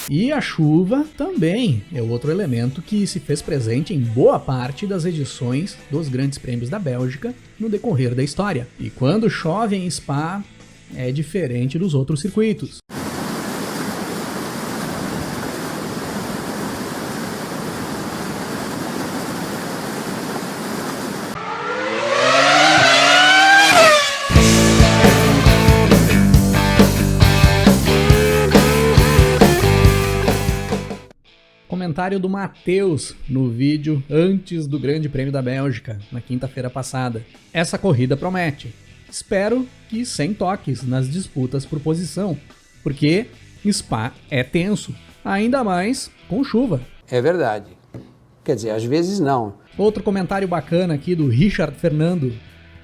E a chuva também é outro elemento que se fez presente em boa parte das edições dos Grandes Prêmios da Bélgica no decorrer da história. E quando chove em Spa, é diferente dos outros circuitos. Comentário do Matheus no vídeo antes do Grande Prêmio da Bélgica, na quinta-feira passada. Essa corrida promete. Espero que sem toques nas disputas por posição, porque Spa é tenso, ainda mais com chuva. É verdade. Quer dizer, às vezes não. Outro comentário bacana aqui do Richard Fernando.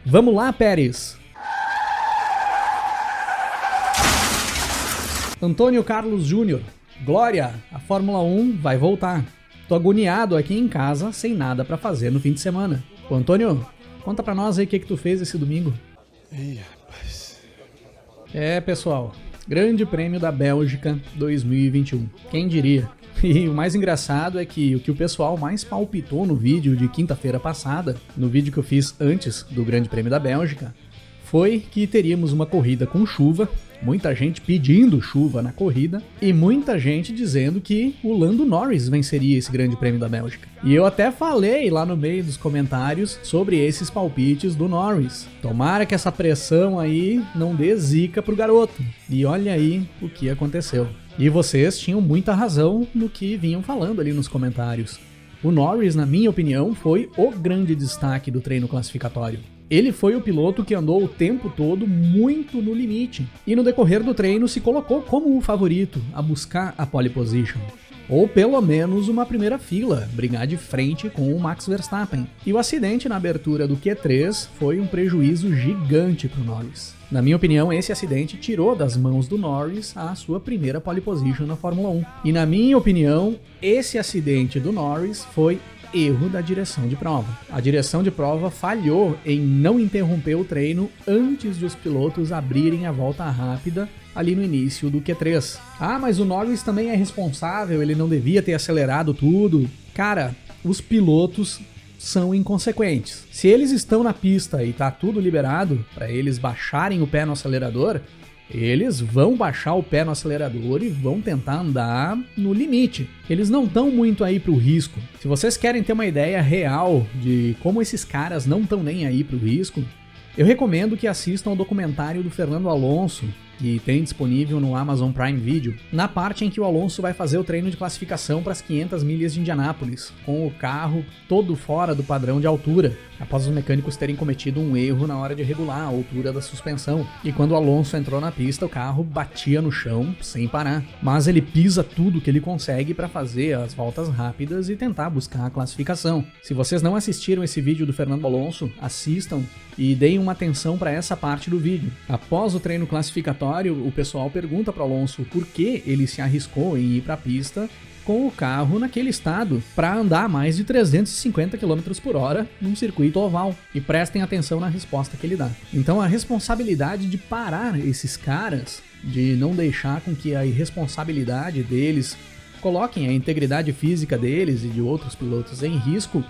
Vamos lá, Pérez! Antônio Carlos Júnior. Glória, a Fórmula 1 vai voltar. Tô agoniado aqui em casa, sem nada pra fazer no fim de semana. Ô Antônio, conta pra nós aí o que tu fez esse domingo. Ih, rapaz. É, pessoal, Grande Prêmio da Bélgica 2021. Quem diria? E o mais engraçado é que o que o pessoal mais palpitou no vídeo de quinta-feira passada, no vídeo que eu fiz antes do Grande Prêmio da Bélgica, foi que teríamos uma corrida com chuva, muita gente pedindo chuva na corrida e muita gente dizendo que o Lando Norris venceria esse Grande Prêmio da Bélgica. E eu até falei lá no meio dos comentários sobre esses palpites do Norris. Tomara que essa pressão aí não dê zica pro garoto. E olha aí o que aconteceu. E vocês tinham muita razão no que vinham falando ali nos comentários. O Norris, na minha opinião, foi o grande destaque do treino classificatório. Ele foi o piloto que andou o tempo todo muito no limite e no decorrer do treino se colocou como o favorito a buscar a pole position, ou pelo menos uma primeira fila, brigar de frente com o Max Verstappen. E o acidente na abertura do Q3 foi um prejuízo gigante para o Norris. Na minha opinião, esse acidente tirou das mãos do Norris a sua primeira pole position na Fórmula 1. E na minha opinião, esse acidente do Norris foi erro da direção de prova. A direção de prova falhou em não interromper o treino antes de os pilotos abrirem a volta rápida ali no início do Q3. Ah, mas o Norris também é responsável, ele não devia ter acelerado tudo. Cara, os pilotos são inconsequentes. Se eles estão na pista e tá tudo liberado para eles baixarem o pé no acelerador, eles vão baixar o pé no acelerador e vão tentar andar no limite. Eles não estão muito aí pro risco. Se vocês querem ter uma ideia real de como esses caras não estão nem aí pro risco, eu recomendo que assistam ao documentário do Fernando Alonso, que tem disponível no Amazon Prime Video, na parte em que o Alonso vai fazer o treino de classificação para as 500 milhas de Indianápolis, com o carro todo fora do padrão de altura, após os mecânicos terem cometido um erro na hora de regular a altura da suspensão. E quando o Alonso entrou na pista, o carro batia no chão sem parar. Mas ele pisa tudo que ele consegue para fazer as voltas rápidas e tentar buscar a classificação. Se vocês não assistiram esse vídeo do Fernando Alonso, assistam e deem uma atenção para essa parte do vídeo. Após o treino classificatório, o pessoal pergunta para o Alonso por que ele se arriscou em ir para a pista com o carro naquele estado para andar mais de 350 km por hora num circuito oval. E prestem atenção na resposta que ele dá. Então a responsabilidade de parar esses caras, de não deixar com que a irresponsabilidade deles coloquem a integridade física deles e de outros pilotos em risco,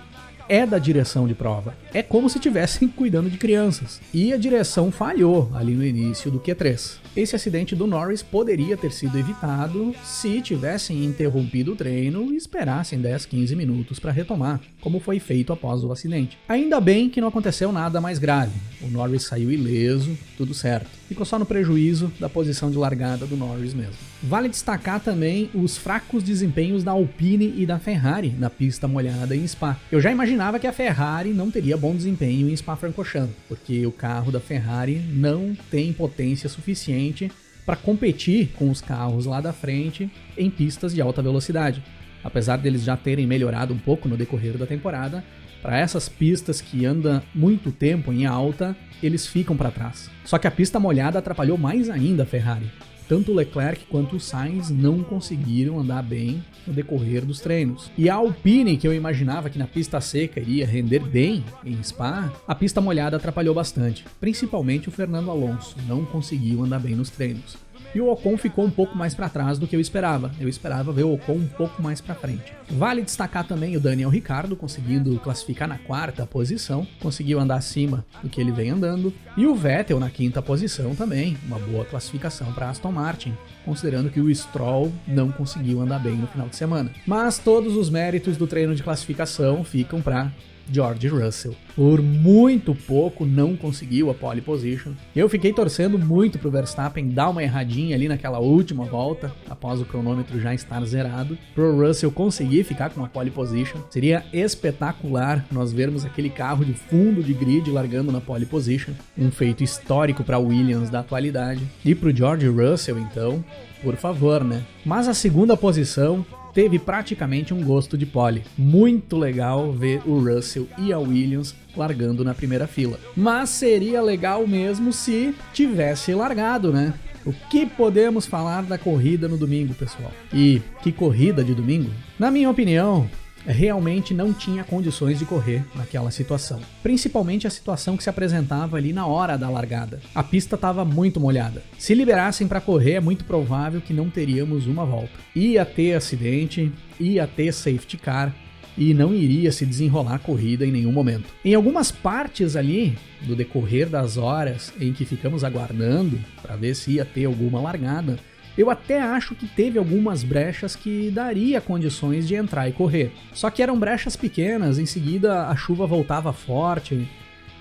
é da direção de prova. É como se estivessem cuidando de crianças. E a direção falhou ali no início do Q3. Esse acidente do Norris poderia ter sido evitado se tivessem interrompido o treino e esperassem 10, 15 minutos para retomar, como foi feito após o acidente. Ainda bem que não aconteceu nada mais grave. O Norris saiu ileso, tudo certo. Ficou só no prejuízo da posição de largada do Norris mesmo. Vale destacar também os fracos desempenhos da Alpine e da Ferrari na pista molhada em Spa. Eu já imaginava que a Ferrari não teria bom desempenho em Spa-Francorchamps, porque o carro da Ferrari não tem potência suficiente para competir com os carros lá da frente em pistas de alta velocidade. Apesar deles já terem melhorado um pouco no decorrer da temporada, para essas pistas que andam muito tempo em alta, eles ficam para trás. Só que a pista molhada atrapalhou mais ainda a Ferrari. Tanto o Leclerc quanto o Sainz não conseguiram andar bem no decorrer dos treinos. E a Alpine, que eu imaginava que na pista seca iria render bem em Spa, a pista molhada atrapalhou bastante. Principalmente o Fernando Alonso não conseguiu andar bem nos treinos. e o Ocon ficou um pouco mais para trás do que eu esperava. Eu esperava ver o Ocon um pouco mais para frente. Vale destacar também o Daniel Ricciardo, conseguindo classificar na 4ª posição, conseguiu andar acima do que ele vem andando, e o Vettel na 5ª posição também, uma boa classificação para Aston Martin, considerando que o Stroll não conseguiu andar bem no final de semana. Mas todos os méritos do treino de classificação ficam para George Russell. Por muito pouco não conseguiu a pole position. Eu fiquei torcendo muito pro Verstappen dar uma erradinha ali naquela última volta, após o cronômetro já estar zerado, pro Russell conseguir ficar com uma pole position. Seria espetacular nós vermos aquele carro de fundo de grid largando na pole position, um feito histórico para Williams da atualidade. E pro George Russell, então, por favor, né? Mas a 2ª posição teve praticamente um gosto de pole. Muito legal ver o Russell e a Williams largando na primeira fila. Mas seria legal mesmo se tivesse largado, né? O que podemos falar da corrida no domingo, pessoal? E que corrida de domingo? Na minha opinião, realmente não tinha condições de correr naquela situação. Principalmente a situação que se apresentava ali na hora da largada. A pista estava muito molhada. Se liberassem para correr, é muito provável que não teríamos uma volta. Ia ter acidente, ia ter safety car e não iria se desenrolar a corrida em nenhum momento. Em algumas partes ali, do decorrer das horas em que ficamos aguardando para ver se ia ter alguma largada, eu até acho que teve algumas brechas que daria condições de entrar e correr. Só que eram brechas pequenas, em seguida a chuva voltava forte.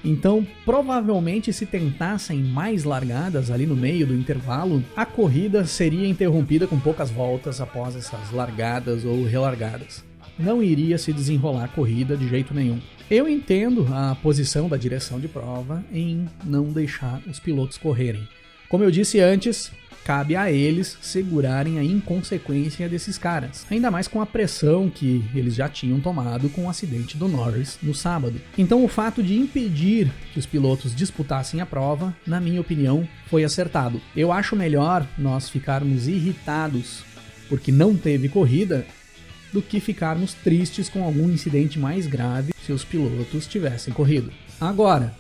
Então, provavelmente, se tentassem mais largadas ali no meio do intervalo, a corrida seria interrompida com poucas voltas após essas largadas ou relargadas. Não iria se desenrolar a corrida de jeito nenhum. Eu entendo a posição da direção de prova em não deixar os pilotos correrem. Como eu disse antes, cabe a eles segurarem a inconsequência desses caras, ainda mais com a pressão que eles já tinham tomado com o acidente do Norris no sábado. Então o fato de impedir que os pilotos disputassem a prova, na minha opinião, foi acertado. Eu acho melhor nós ficarmos irritados porque não teve corrida do que ficarmos tristes com algum incidente mais grave se os pilotos tivessem corrido. Agora,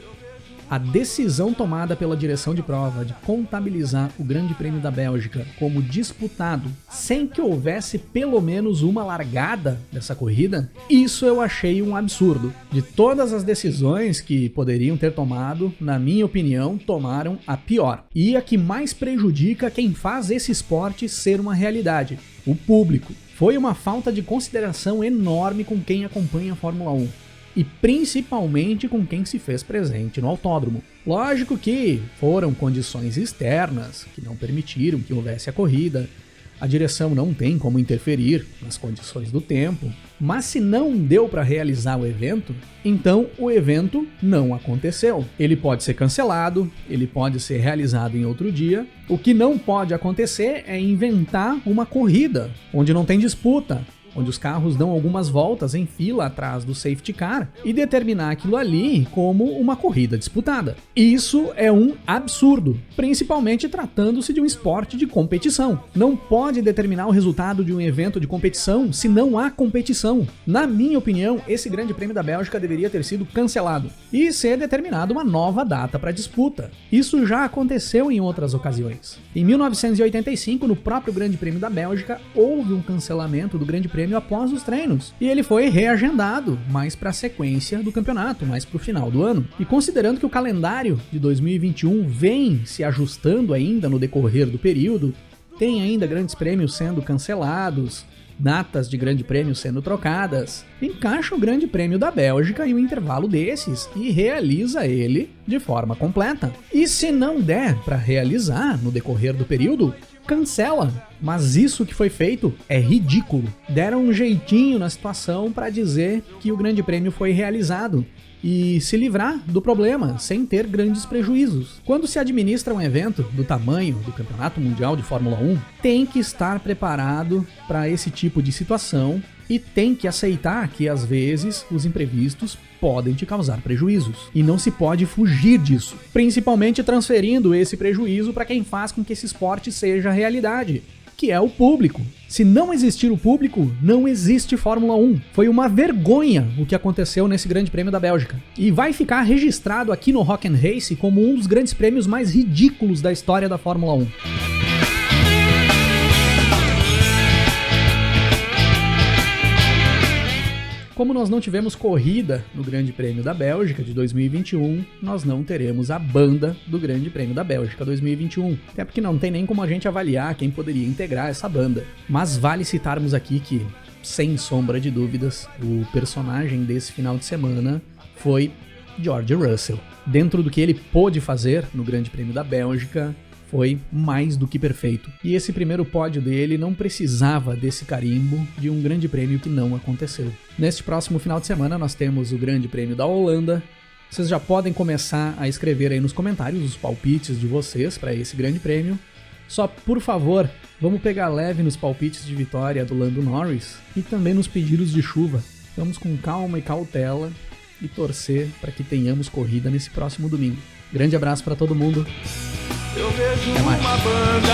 a decisão tomada pela direção de prova de contabilizar o Grande Prêmio da Bélgica como disputado sem que houvesse pelo menos uma largada dessa corrida, isso eu achei um absurdo. De todas as decisões que poderiam ter tomado, na minha opinião, tomaram a pior. E a que mais prejudica quem faz esse esporte ser uma realidade: o público. Foi uma falta de consideração enorme com quem acompanha a Fórmula 1. E principalmente com quem se fez presente no autódromo. Lógico que foram condições externas que não permitiram que houvesse a corrida, a direção não tem como interferir nas condições do tempo, mas se não deu para realizar o evento, então o evento não aconteceu. Ele pode ser cancelado, ele pode ser realizado em outro dia. O que não pode acontecer é inventar uma corrida onde não tem disputa, onde os carros dão algumas voltas em fila atrás do safety car e determinar aquilo ali como uma corrida disputada. Isso é um absurdo, principalmente tratando-se de um esporte de competição. Não pode determinar o resultado de um evento de competição se não há competição. Na minha opinião, esse Grande Prêmio da Bélgica deveria ter sido cancelado e ser determinada uma nova data para disputa. Isso já aconteceu em outras ocasiões. Em 1985, no próprio Grande Prêmio da Bélgica, houve um cancelamento do Grande Prêmio após os treinos, e ele foi reagendado mais para a sequência do campeonato, mais para o final do ano. E considerando que o calendário de 2021 vem se ajustando ainda no decorrer do período, tem ainda grandes prêmios sendo cancelados, datas de grande prêmio sendo trocadas, encaixa o Grande Prêmio da Bélgica em um intervalo desses e realiza ele de forma completa. E se não der para realizar no decorrer do período, cancela. Mas isso que foi feito é ridículo. Deram um jeitinho na situação para dizer que o Grande Prêmio foi realizado e se livrar do problema sem ter grandes prejuízos. Quando se administra um evento do tamanho do Campeonato Mundial de Fórmula 1, tem que estar preparado para esse tipo de situação e tem que aceitar que às vezes os imprevistos podem te causar prejuízos. E não se pode fugir disso, principalmente transferindo esse prejuízo para quem faz com que esse esporte seja realidade, que é o público. Se não existir o público, não existe Fórmula 1. Foi uma vergonha o que aconteceu nesse Grande Prêmio da Bélgica. E vai ficar registrado aqui no Rock and Race como um dos grandes prêmios mais ridículos da história da Fórmula 1. como nós não tivemos corrida no Grande Prêmio da Bélgica de 2021, nós não teremos a banda do Grande Prêmio da Bélgica 2021. Até porque não tem nem como a gente avaliar quem poderia integrar essa banda. Mas vale citarmos aqui que, sem sombra de dúvidas, o personagem desse final de semana foi George Russell. Dentro do que ele pôde fazer no Grande Prêmio da Bélgica, foi mais do que perfeito. E esse primeiro pódio dele não precisava desse carimbo de um grande prêmio que não aconteceu. Neste próximo final de semana nós temos o Grande Prêmio da Holanda. Vocês já podem começar a escrever aí nos comentários os palpites de vocês para esse grande prêmio. Só, por favor, vamos pegar leve nos palpites de vitória do Lando Norris e também nos pedidos de chuva. Vamos com calma e cautela e torcer para que tenhamos corrida nesse próximo domingo. Grande abraço para todo mundo. Eu vejo uma banda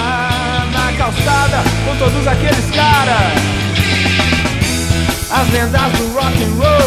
na calçada com todos aqueles caras, as lendas do rock and roll.